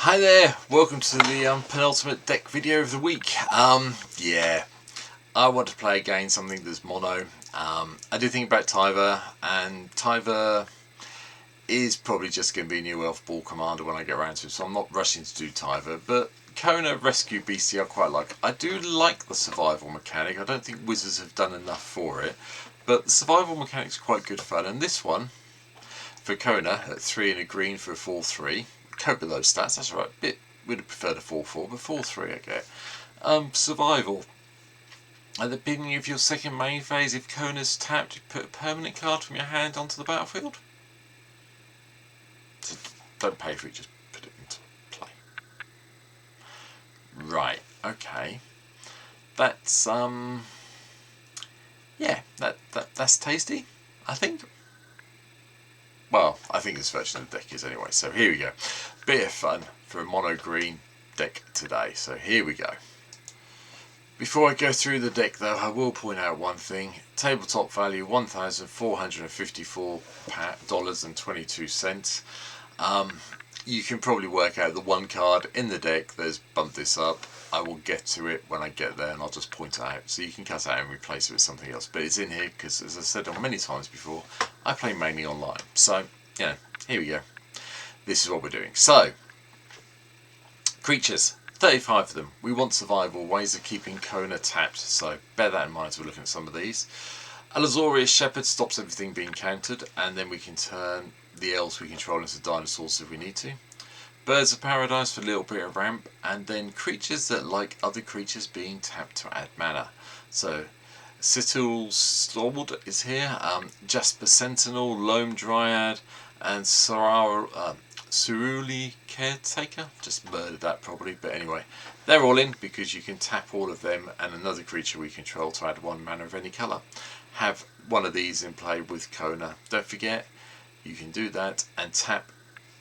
Hi there, welcome to the penultimate deck video of the week. Yeah, I want to play again something that's mono. I did think about Tyver, and Tyver is probably just going to be a new elf ball commander when I get around to it, so I'm not rushing to do Tyver, but Kona Rescue Beastie I quite like. I do like the survival mechanic. I don't think Wizards have done enough for it, but the survival mechanic is quite good fun, and this one, for Kona, at 3 and a green for a 4-3, cope with those stats, that's right, would have preferred a 4-4, but 4-3 I get. Survival. At the beginning of your second main phase, if Kona's tapped, you put a permanent card from your hand onto the battlefield. So don't pay for it, just put it into play. Right, okay. That's yeah, that's tasty, I think. Well, I think this version of the deck is anyway, so here we go. Bit of fun for a mono green deck today, so here we go. Before I go through the deck though, I will point out one thing. Tabletop value $1,454.22. You can probably work out the one card in the deck that's bumped this up. I will get to it when I get there and I'll just point it out. So you can cut it out and replace it with something else. But it's in here because, as I said on many times before, I play mainly online. So, yeah, here we go. This is what we're doing. So, creatures. 35 of them. We want survival, ways of keeping Kona tapped, so bear that in mind as we're looking at some of these. Alazorius Shepherd stops everything being countered, and then we can turn the elves we control into dinosaurs if we need to. Birds of Paradise for a little bit of ramp, and then creatures that like other creatures being tapped to add mana. So Sittle's Sword is here, Jasper Sentinel, Loam Dryad, and Ceruli Caretaker. Just murdered that probably, but anyway, they're all in because you can tap all of them and another creature we control to add one mana of any colour. Have one of these in play with Kona. Don't forget, you can do that and tap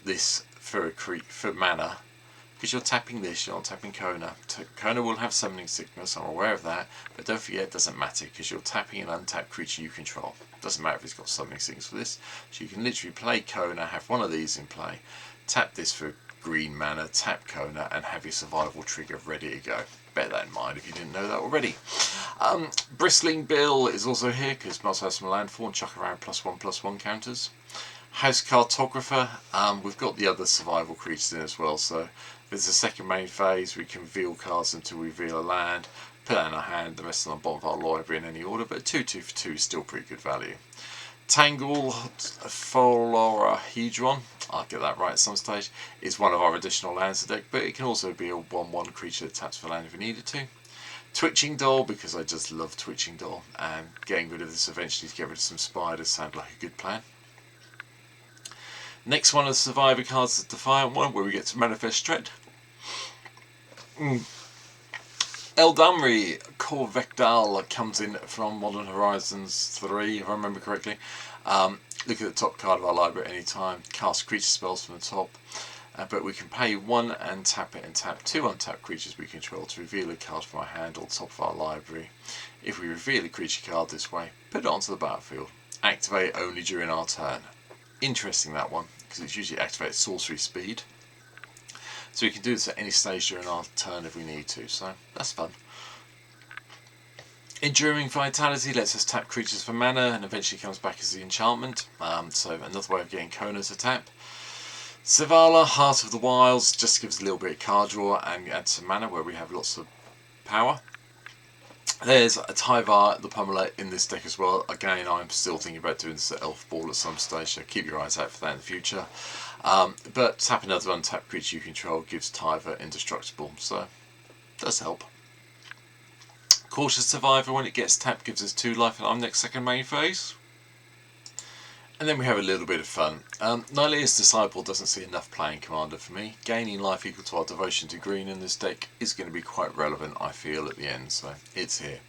this for mana, because you're tapping this, you're not tapping Kona. Kona will have Summoning Sickness, I'm aware of that, but don't forget it doesn't matter because you're tapping an untapped creature you control. Doesn't matter if it's got Summoning Sickness for this, so you can literally play Kona, have one of these in play, tap this for green mana, tap Kona, and have your survival trigger ready to go. Bear that in mind if you didn't know that already. Bristling Bill is also here because must have some landfall and chuck around +1/+1 counters. House Cartographer, we've got the other survival creatures in as well, so if there's a second main phase we can reveal cards until we reveal a land, put that in our hand, the rest on the bottom of our library in any order, but 2/2 for 2 is still pretty good value. Tangle Florahedron, I'll get that right at some stage, is one of our additional lands deck, but it can also be a 1/1 creature that taps for land if we needed to. Twitching Doll, because I just love Twitching Doll, and getting rid of this eventually to get rid of some spiders sounds like a good plan. Next one of the Survivor cards is the Defiant one, where we get to Manifest Dread. Eldamri Corvecdal comes in from Modern Horizons 3, if I remember correctly. Look at the top card of our library at any time. Cast creature spells from the top. But we can pay 1 and tap it and tap 2 untapped creatures we control to reveal a card from our hand or top of our library. If we reveal a creature card this way, put it onto the battlefield. Activate only during our turn. Interesting, that one, because it's usually activated sorcery speed. So we can do this at any stage during our turn if we need to, so that's fun. Enduring Vitality lets us tap creatures for mana and eventually comes back as the enchantment, so another way of getting Kona to tap. Zavala, Heart of the Wilds, just gives a little bit of card draw and adds some mana where we have lots of power. There's a Tyvar the Pummeler in this deck as well. Again, I'm still thinking about doing this at Elf Ball at some stage, so keep your eyes out for that in the future. But tap another untapped creature you control gives Tyvar indestructible, so does help. Cautious Survivor, when it gets tapped, gives us 2 life in our next second main phase. And then we have a little bit of fun. Nylea's Disciple doesn't see enough playing commander for me. Gaining life equal to our devotion to green in this deck is going to be quite relevant, I feel, at the end, so it's here.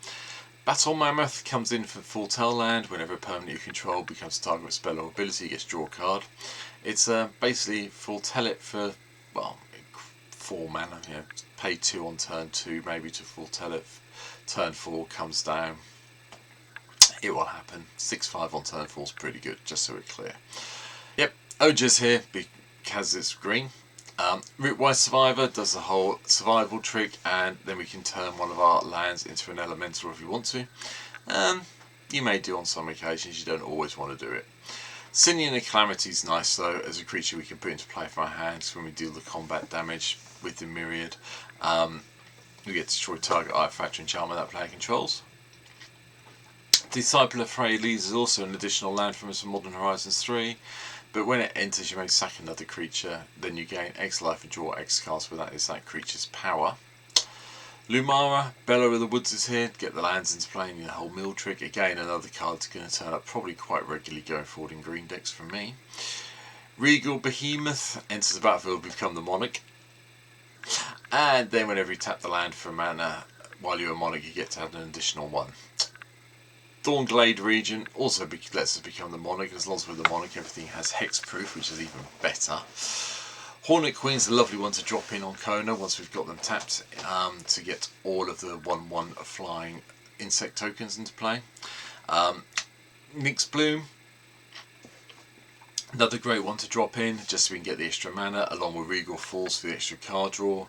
Battle Mammoth comes in for Foretell land. Whenever a permanent you control becomes a target with spell or ability, you get to draw a card. It's basically Foretell it for, well, 4 mana. You know, pay 2 on turn 2, maybe to Foretell it. Turn 4 comes down. It will happen. 6/5 on turn 4 is pretty good, just so we're clear. Yep, Oja's here because it's green. Rootwise Survivor does the whole survival trick, and then we can turn one of our lands into an elemental if we want to. You may do on some occasions, you don't always want to do it. Sinian of Calamity is nice though, as a creature we can put into play from our hands when we deal the combat damage with the Myriad. We get to destroy target artifact or enchantment that player controls. Disciple of Freyalise is also an additional land from us from Modern Horizons 3, but when it enters you may sack another creature, then you gain X life and draw X cards, where that is that creature's power. Lumara, Bella of the Woods is here, get the lands into play and the whole mill trick. Again, another card's going to turn up probably quite regularly going forward in green decks from me. Regal Behemoth enters the battlefield, become the Monarch. And then whenever you tap the land for mana, while you're a Monarch, you get to add an additional one. Thornglade Regent also lets us become the Monarch. As long as we're the Monarch, everything has hexproof, which is even better. Hornet Queen's a lovely one to drop in on Kona once we've got them tapped, to get all of the 1/1 flying insect tokens into play. Nyx Bloom, another great one to drop in just so we can get the extra mana, along with Regal Falls for the extra card draw.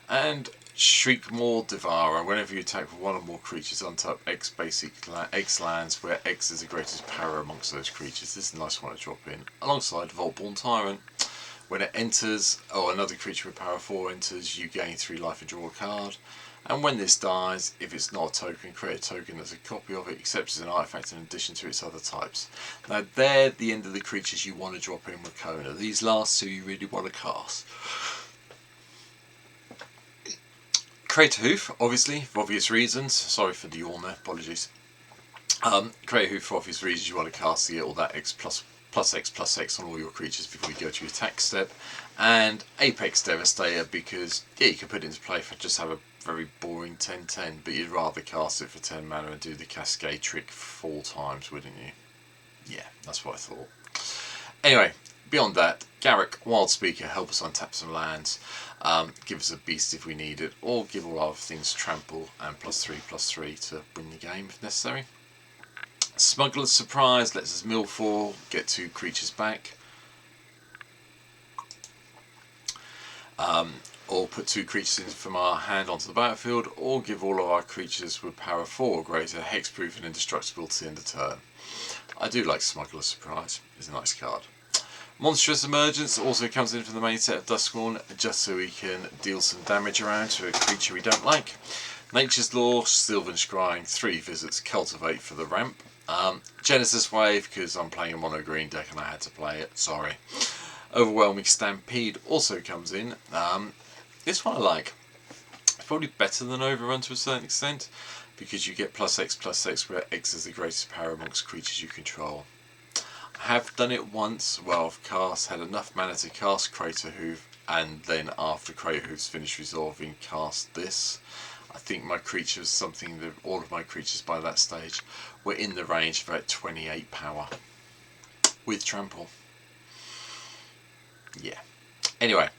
And Shriekmaw Devourer, whenever you attack with one or more creatures, untap X lands where X is the greatest power amongst those creatures. This is a nice one to drop in, alongside Vaultborn Tyrant. When it enters, or another creature with power 4 enters, you gain 3 life and draw a card. And when this dies, if it's not a token, create a token that's a copy of it, except as an artifact in addition to its other types. Now they're the end of the creatures you want to drop in with Kona. These last two you really want to cast. Create a Hoof, obviously, for obvious reasons. Sorry for the yawn there, apologies. Create a Hoof for obvious reasons. You want to cast to get all that X plus X on all your creatures before you go to your attack step. And Apex Devastator, because yeah, you can put it into play for just have a very boring 10/10, but you'd rather cast it for 10 mana and do the Cascade trick 4 times, wouldn't you? Yeah, that's what I thought. Anyway, beyond that, Garruk, Wild Speaker, help us untap some lands, give us a beast if we need it, or give all our other things trample and +3/+3 to win the game if necessary. Smuggler's Surprise lets us mill 4, get 2 creatures back. Or put 2 creatures in from our hand onto the battlefield, or give all of our creatures with power 4 or greater hexproof and indestructible to the end of turn. I do like Smuggler's Surprise, it's a nice card. Monstrous Emergence also comes in from the main set of Duskmourn, just so we can deal some damage around to a creature we don't like. Nature's Law, Sylvan Scrying, 3 visits, Cultivate for the ramp. Genesis Wave, because I'm playing a mono green deck and I had to play it, sorry. Overwhelming Stampede also comes in. This one I like. It's probably better than Overrun to a certain extent, because you get +X/+X where X is the greatest power amongst creatures you control. I have done it once where I've had enough mana to cast Crater Hoof, and then after Crater Hoof's finished resolving, cast this. I think my creatures, something that all of my creatures by that stage were in the range of about 28 power with trample. Yeah. Anyway,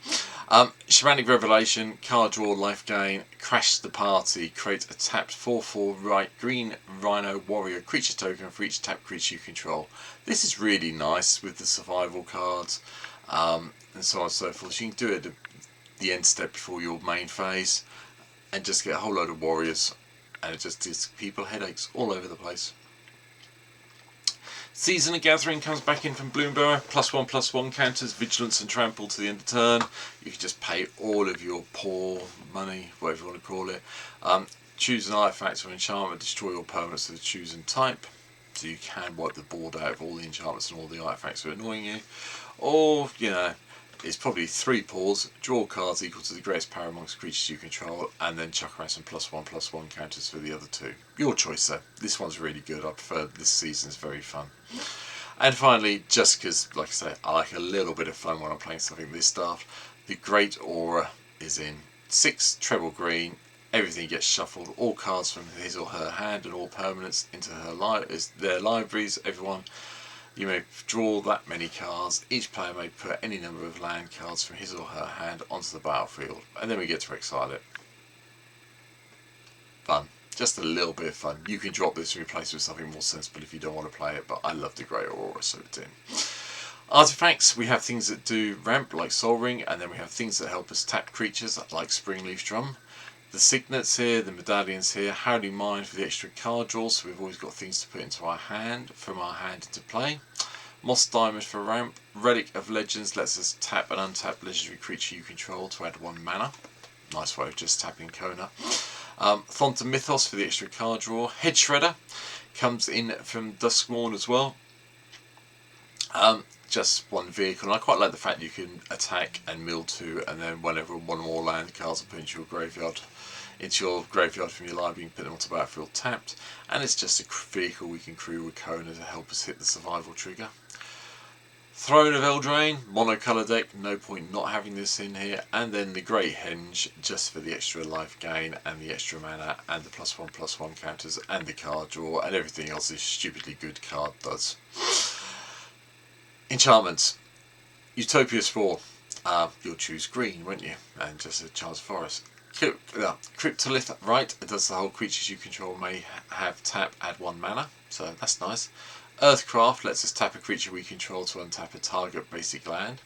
Shamanic Revelation, card draw, life gain, crash the party, create a tapped 4/4 green Rhino Warrior creature token for each tapped creature you control. This is really nice with the survival cards, and so on and so forth. So you can do it at the end step before your main phase, and just get a whole load of warriors, and it just gives people headaches all over the place. Season of Gathering comes back in from Bloomborough. +1/+1 counters vigilance and trample to the end of turn. You can just pay all of your poor money, whatever you want to call it. Choose an artifact or enchantment, destroy all permanents of the chosen type. So you can wipe the board out of all the enchantments and all the artifacts that are annoying you. Or, you know, it's probably 3 pawns, draw cards equal to the greatest power amongst creatures you control, and then chuck around some +1/+1 counters for the other 2. Your choice though. This one's really good. I prefer this season, it's very fun. And finally, just because, like I say, I like a little bit of fun when I'm playing something this stuff, the Great Aura is in 6 treble green. Everything gets shuffled, all cards from his or her hand and all permanents into their libraries. Everyone, you may draw that many cards. Each player may put any number of land cards from his or her hand onto the battlefield, and then we get to exile it. Fun. Just a little bit of fun. You can drop this and replace it with something more sensible if you don't want to play it, but I love the Grey Aura, so it's in. Artifacts, we have things that do ramp like Soul Ring, and then we have things that help us tap creatures like Springleaf Drum. The signets here, the medallions here, Howling Mine for the extra card draw, so we've always got things to put into our hand, from our hand into play. Moss Diamond for ramp. Relic of Legends lets us tap an untapped legendary creature you control to add 1 mana. Nice way of just tapping Kona. Thonta Mythos for the extra card draw. Head Shredder comes in from Duskmourn as well. Just 1 vehicle, and I quite like the fact you can attack and mill 2, and then whenever 1 more land cards are put into your graveyard from your library, you can put them onto the battlefield tapped, and it's just a vehicle we can crew with Kona to help us hit the survival trigger. Throne of Eldraine, monocolour deck, no point not having this in here, and then the Great Henge just for the extra life gain and the extra mana and the +1/+1 counters and the card draw and everything else this stupidly good card does. Enchantments. Utopia Spore. You'll choose green, won't you? And just a chance forest. Cryptolith Right, it does the whole creatures you control may have tap, add 1 mana, so that's nice. Earthcraft lets us tap a creature we control to untap a target basic land.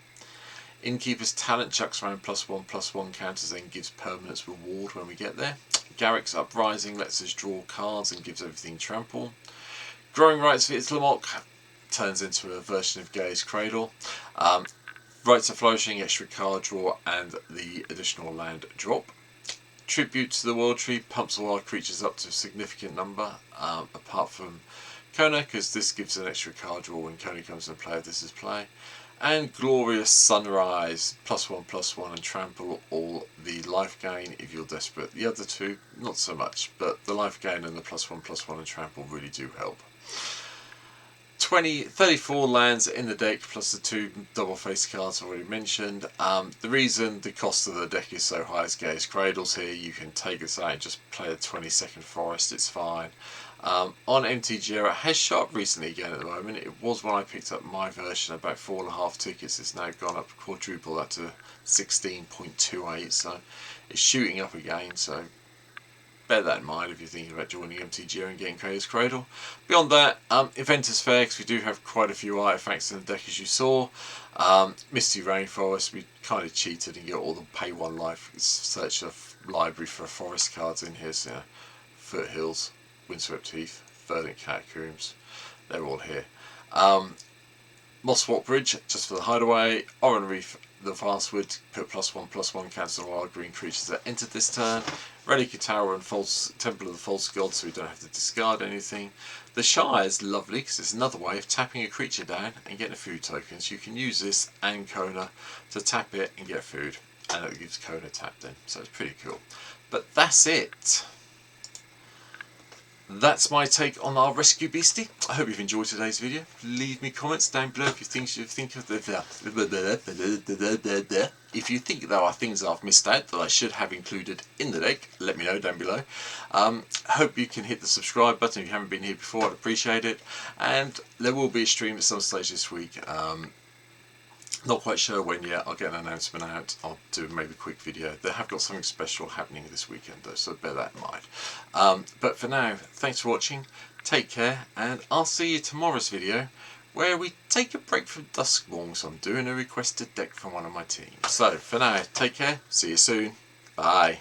Innkeeper's Talent chucks around +1/+1 counters and gives permanence reward when we get there. Garrick's Uprising lets us draw cards and gives everything trample. Growing Rights for Islamok turns into a version of Gaia's Cradle. Rights of Flourishing, extra card draw and the additional land drop. Tribute to the World Tree pumps all our creatures up to a significant number, apart from Kona, because this gives an extra card draw when Kona comes into play if this is play. And Glorious Sunrise, +1/+1 and trample all the life gain if you're desperate. The other two, not so much, but the life gain and the +1/+1 and trample really do help. 34 lands in the deck plus the 2 double face cards already mentioned. The reason the cost of the deck is so high is Gaia's Cradles here. You can take this out and just play a 20-second forest, it's fine. On MTGO it has shot up recently again at the moment. It was when I picked up my version about 4.5 tickets. It's now gone up quadruple that to 16.28, so it's shooting up again, so bear that in mind if you're thinking about joining MTGO and getting Gaia's Cradle. Beyond that, event is fair because we do have quite a few artifacts in the deck as you saw. Misty Rainforest, we kind of cheated and get all the pay 1 life. Search the library for forest cards in here, so Foothills, Windswept Heath, Verdant Catacombs, they're all here. Mosswap Bridge, just for the hideaway. Oran Reef, the Vastwood, put +1/+1 cancel all our green creatures that entered this turn. Relic of Tower and Temple of the False God, so we don't have to discard anything. The Shire is lovely because it's another way of tapping a creature down and getting a food token. So you can use this and Kona to tap it and get food, and it gives Kona tapped in, so it's pretty cool. But that's it. That's my take on our rescue beastie. I hope you've enjoyed today's video. Leave me comments down below if you think there are things I've missed out that I should have included in the deck. Let me know down below. Hope you can hit the subscribe button if you haven't been here before. I'd appreciate it. And there will be a stream at some stage this week. Not quite sure when yet. I'll get an announcement out. I'll do maybe a quick video. They have got something special happening this weekend though, so bear that in mind. But for now, thanks for watching, take care, and I'll see you tomorrow's video where we take a break from Duskmourn, so I'm doing a requested deck from one of my teams. So for now, take care, see you soon, bye.